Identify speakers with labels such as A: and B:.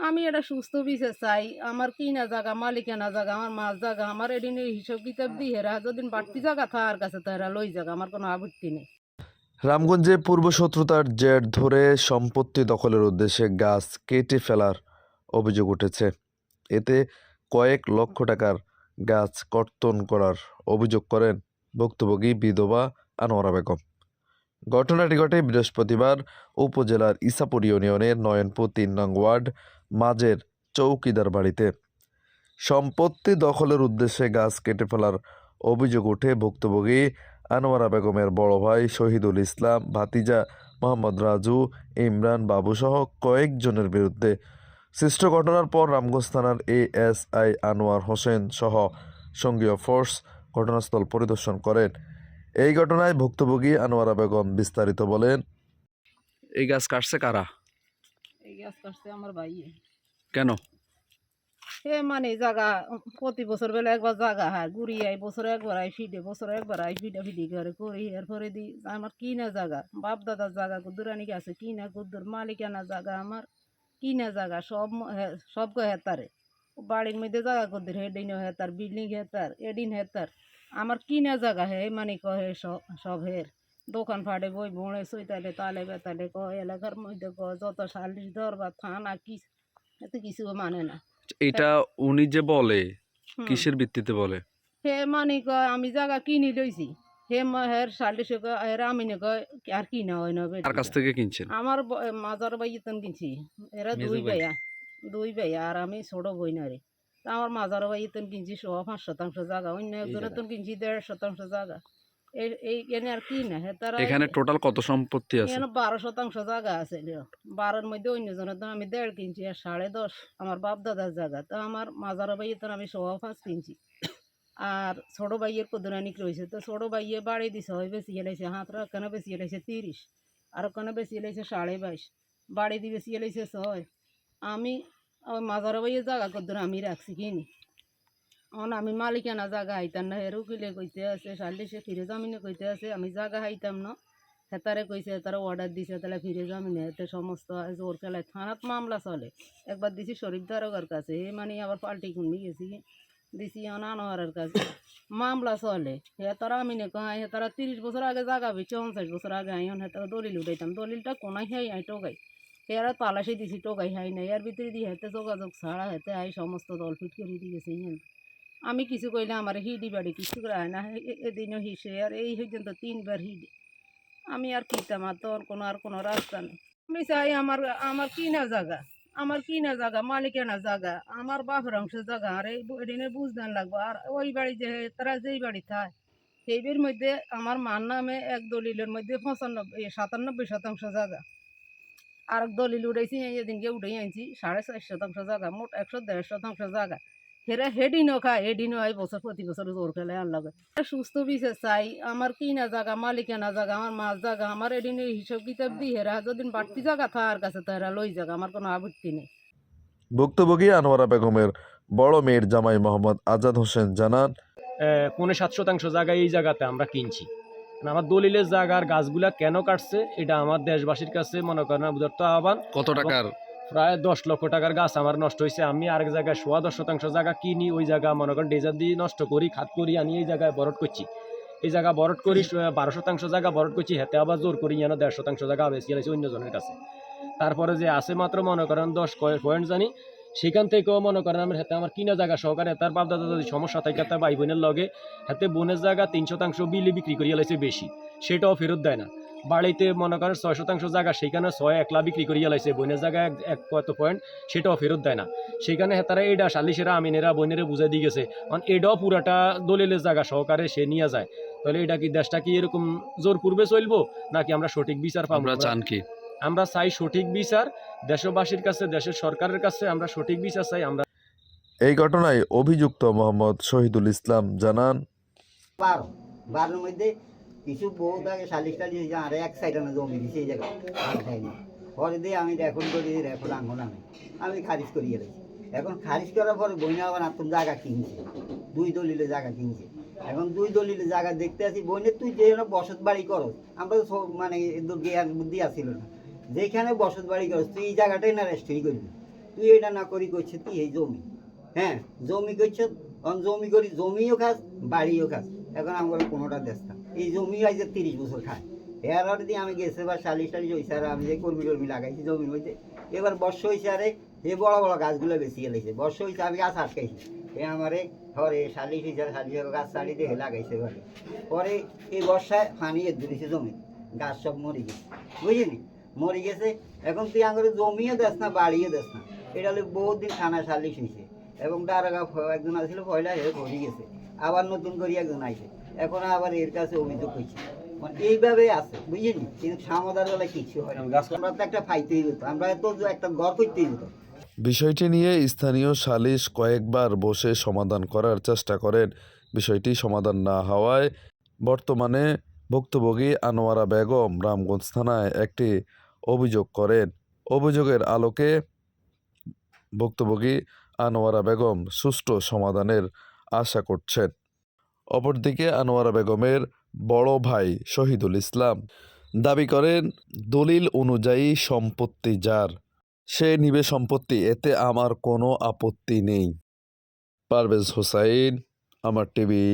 A: আমি এটা সুস্থ বিচার চাই। আমার কিনা জাগা, মালিকানা জাগা, আমার মাছ জাগা, আমার এদিনের হিসাব কিতাব দিয়ে হেরা যদি বাড়তি জাগা থাকার কাছে তারা লই জাগা, আমার কোনো আপত্তি নেই।
B: রামগঞ্জে পূর্বশত্রুতার জের ধরে সম্পত্তি দখলের উদ্দেশ্যে গাছ কেটে ফেলার অভিযোগ উঠেছে। এতে কয়েক লক্ষ টাকার গাছ কর্তন করার অভিযোগ করেন ভুক্তভোগী বিধবা আনোয়ারা বেগম। ঘটনাটি ঘটে বৃহস্পতিবার উপজেলার ইসাপুর ইউনিয়নের নয়নপুর ৩ নং ওয়ার্ড মাঝের চৌকিদার বাড়িতে। সম্পত্তি দখলের উদ্দেশ্যে গাছ কেটে ফেলার অভিযোগ উঠে ভুক্তভোগী আনোয়ারা বেগমের বড় ভাই শহীদুল ইসলাম, ভাতিজা মোহাম্মদ রাজু, ইমরান বাবুসহ কয়েকজনের বিরুদ্ধে। সৃষ্ট ঘটনার পর রামগঞ্জ থানার এএসআই আনোয়ার হোসেন সহ সঙ্গীয় ফোর্স ঘটনাস্থল পরিদর্শন করেন। এই ঘটনায় ভুক্তভোগী আনোয়ারা বেগম বিস্তারিত বলেন। এই গাছ কাটছে কারা?
A: এই গাছ কাটছে আমার ভাই।
B: কেন?
A: মানে জাগা প্রতি বছর বেলা একবার জাগা হয়, ঘুরি আই বছরে একবার আই ফিডে, বছরে একবার আই ফিডা ফিডি করে করি। এরপরে দি আমার কিনা জাগা, বাপ দাদার জাগা কুদ্দুরানি আছে, কিনা কুদ্দুর মালিকানা জাগা আমার, কিনা জাগা সব সব হেতারে বাড়ির মধ্যে জাগা কুদ্দুর হেডিন হেতার, বিল্ডিং হেতার, এডিন হেতার, আমার কিনা জাগা হে মানে কহে সব হের দোকান ফাটে বই বড়ে সইতালে তালে বেতালে কয় এলাকার মধ্যে কয় যত সালিশ দরবার থানা কি এত কিছু মানে না।
B: এটা উনি যে বলে
A: হুম।
B: কিসের ভিত্তিতে বলে?
A: হে মানে কয় আমি জায়গা কিনি লইছি, হে হের সালিশে কয় হের আমি না কয় আর কিনা হয় না
B: কার কাছ থেকে কিনছেন?
A: আমার মাজার বাইতন কিনছি। এরা দুই ভাইয়া আর আমি ছোট বই না রে। তা আমার মাজার বাইতন কিনছি ৫% জায়গা, অন্য একজনের তো কিনছি ১.৫% জায়গা। এই এনে আর কি না হে তারা
B: এখানে টোটাল কত সম্পত্তি আছে?
A: এখানে ১২% জায়গা আছে, ১২-র মধ্যে অন্যজনের তো আমি ১.৫ কিনছি আর ১.৫ আমার বাপ দাদার জায়গা। তা আমার মাজার বাইতন আমি ৫.৫ কিনছি। আর ছোট ভাইয়ের কদরানিক রয়েছে, তো ছোট ভাইয়ে বাড়ি দিছে হয় বেশি এলাইছে হাতরা, ওখানে বেশি এলাইছে ৩০, আর ওখানে বেশি এলাইছে ২.৫, বাড়ি দিয়ে বেশি এলাইছে ৬। আমি ওই মাজার ভাইয়ের জায়গা কদর আমি রাখছি কিনি। আমি মালিকানা জায়গা হাইতাম না, হেরু কিলে কইতে আছে সাল্লিশে ফিরে জামিনে কইতে আছে আমি জায়গা হাইতাম না। হেতারে কইছে তারা অর্ডার দিছে তাহলে ফিরে জামিনে এতে সমস্ত জোর খেলায় থানাত মামলা চলে। একবার দিছি শরীফ দারোগার কাছে, হে মানে আবার পাল্টি কুন্নি গেছি দিছি আনোয়ারের কাছে, মামলা চলে। হে তারা আমি নে কয় হে তারা ৩০ বছর আগে জাগা বেচে ৫০ বছর আগে আইন হে তারা দলিল উঠাইতাম, দলিলটা কোনাই হাই আই টোকাই এরা তালাশি দিছি টোকাই হাই নাই, এর ভিতরে দিয়ে হেতে যোগাযোগ ছাড়া হেতে আই সমস্ত দল ফিট করে দিয়েছে। আমি কিছু কইলে আমার হিডি বাড়ি কিছু করে হয় না, এদিনও হিসে আর এই পর্যন্ত ৩বার হিডি। আমি আর কিতাম আর তোর কোনো রাস্তা নেই। আমি চাই আমার আমার কিনা জায়গা, আমার কিনা জায়গা, মালিকানা জায়গা, আমার বাপের অংশের জায়গা, আর এই এদিনে বুঝদান লাগবো। আর ওই বাড়ি যে তারা যেই বাড়ি থাকে সেইবের মধ্যে আমার মার নামে এক দলিলের মধ্যে ৯৭% জায়গা, আর এক দলিল উঠাইছি এদিনকে উঠেই আনছি ৪.৫% জায়গা, মোট ১১.৫% জায়গা। হেরা হেডিনও খায়, হেডিনও হয় বছর প্রতি বছর জোর খেলে আর লাগে। সুস্থ বিচার চাই। আমার কিনা জায়গা, মালিকানা জায়গা, আমার মাছ জায়গা, আমার এদিনের হিসাব কিতাব দিয়ে হেরা যদি বাড়তি জায়গা থাকার কাছে তারা লই জায়গা, আমার কোনো আপত্তি নেই।
B: ভুক্তভোগী আনোয়ারা বেগমের বড় মেয়ের জামাই মোহাম্মদ আজাদ হোসেন জানান,
C: ৫.৭% জায়গা এই জায়গাতে আমরা কিনছি। আমার দলিলের জায়গার গাছগুলা কেন কাটছে এটা আমার দেশবাসীর কাছে মনে করেন উদারত আহ্বান।
B: কত টাকার?
C: প্রায় ১০ লক্ষ টাকার গাছ আমার নষ্ট হয়েছে। আমি আরেক জায়গায় ১.৫% জায়গা কিনি, ওই জায়গা মনে করেন ডেজার দিয়ে নষ্ট করি, খাত করি, আনি এই জায়গায় বরট করছি। এই জায়গা বরট করি ১২% জায়গা বরট করছি, হেতে আবার জোর করি যেন ১.৫% জায়গা বেশি গেছে অন্যজনের কাছে। তারপরে যে আছে মাত্র মনে করেন ১০ পয়েন্ট জানি, সেখান থেকেও মনে করেন আমার হাতে আমার কিনা জায়গা সহকারে তার বাপ দাদা যদি সমস্যা থাকে তার ভাই বোনের লগে হাতে বোনের জায়গা ৩% বিলি বিক্রি করিয়া লাইছে বেশি, সেটাও ফেরত দেয় না। বাড়িতে মনে করেন ৬% জায়গা, সেখানে ৬ বিক্রি করিয়া লাইছে, বোনের জায়গায় এক কত পয়েন্ট সেটাও ফেরত দেয় না। সেখানে হেতারা এইটা সালিশেরা আমিনেরা বোনেরা বুঝাই দিয়ে গেছে, কারণ এটাও পুরাটা দলিলের জায়গা সহকারে সে নিয়ে যায়। তাহলে এটা কি দেশটা কি এরকম জোর পূর্বে চলবো নাকি আমরা সঠিক বিচার পাবো?
B: আমরা চান কি?
C: আমরা চাই সঠিক বিচার দেশবাসীর কাছে, দেশের সরকারের কাছে আমরা সঠিক বিচার চাই। আমরা
B: এই ঘটনায় অভিযুক্ত মোহাম্মদ শহীদুল ইসলাম জানান,
D: ১২ মধ্যে কিছু বউ তাকে সালিশ টালিশ আর এক সাইড না জমি দিছে এই জায়গায় খাইনি, পরে দিয়ে আমি এখন করি এখন আঙ্গন আমি খারিজ করিয়ে রেখেছি। এখন খারিজ করার পরে বইনা আবার আত্ম জায়গা কিনছে, ২ দলিলে জায়গা কিনছে। এখন ২ দলিলে জায়গা দেখতে আসি, বইনে তুই যে বসত বাড়ি করো, আমরা তো মানে জ্ঞান বুদ্ধি আসছিল না, যেখানে বসত বাড়ি করো তুই এই জায়গাটাই না রেস্ট্রি করবি, তুই এটা না করি করছিস তুই এই জমি, হ্যাঁ জমি করছ, জমি করি, জমিও খাস বাড়িও খাস, এখন আমার কোনোটা দেশ না, এই জমি আজ 30 বছর খায়। এর আর দিয়ে আমি গেছে বা শালিশ টালিশ হয়েছে, আর আমি যে কর্মী টর্মী লাগাইছি জমির মধ্যে, এবার বর্ষা হয়েছে, আরে এই বড় বড় গাছগুলো বেশি গেলেছে, বর্ষা হয়েছে আমি গাছ আটকাইছি, এ আমারে ধরে শালিশ হয়েছে, শালিশের গাছ ছাড়ি দিয়ে লাগাইছে ঘরে, পরে এই বর্ষায় পানি ধরেছে জমি, গাছ সব মরে গেছে, বুঝিনি মরে গেছে। এখন তুই আমার জমিও দেস না বাড়িও দেস না, এটা হলে বহুত দিন থানা সালিশ হয়েছে, এবং দারোগা একজন আসছিল পয়লা হে ভরে গেছে, আবার নতুন করে একজন আইছে, এখন আবার এর কাছে অভিযোগ হয়েছে, মানে এইভাবে আছে বুঝলি, কিন্তু সমাধান বেলা কিছু হয় না। আমরা তো একটা ফাইতেই হতো, আমরা তো একটা ঘর করতেই হতো।
B: বিষয়টি নিয়ে স্থানীয় সালিশ কয়েকবার বসে সমাধান করার চেষ্টা করেন। বিষয়টি সমাধান না হওয়ায় বর্তমানে ভুক্তভোগী আনোয়ারা বেগম রামগঞ্জ থানায় একটি অভিযোগ করেন। অভিযোগের আলোকে ভুক্তভোগী আনোয়ারা বেগম সুষ্ঠু সমাধানের আশা করছেন। অপরদিকে আনোয়ারা বেগমের বড় ভাই শহীদুল ইসলাম দাবি করেন, দলিল অনুযায়ী সম্পত্তি যার, সে নিবে সম্পত্তি, এতে আমার কোনো আপত্তি নেই। পারভেজ হোসাইন, আমার টিভি।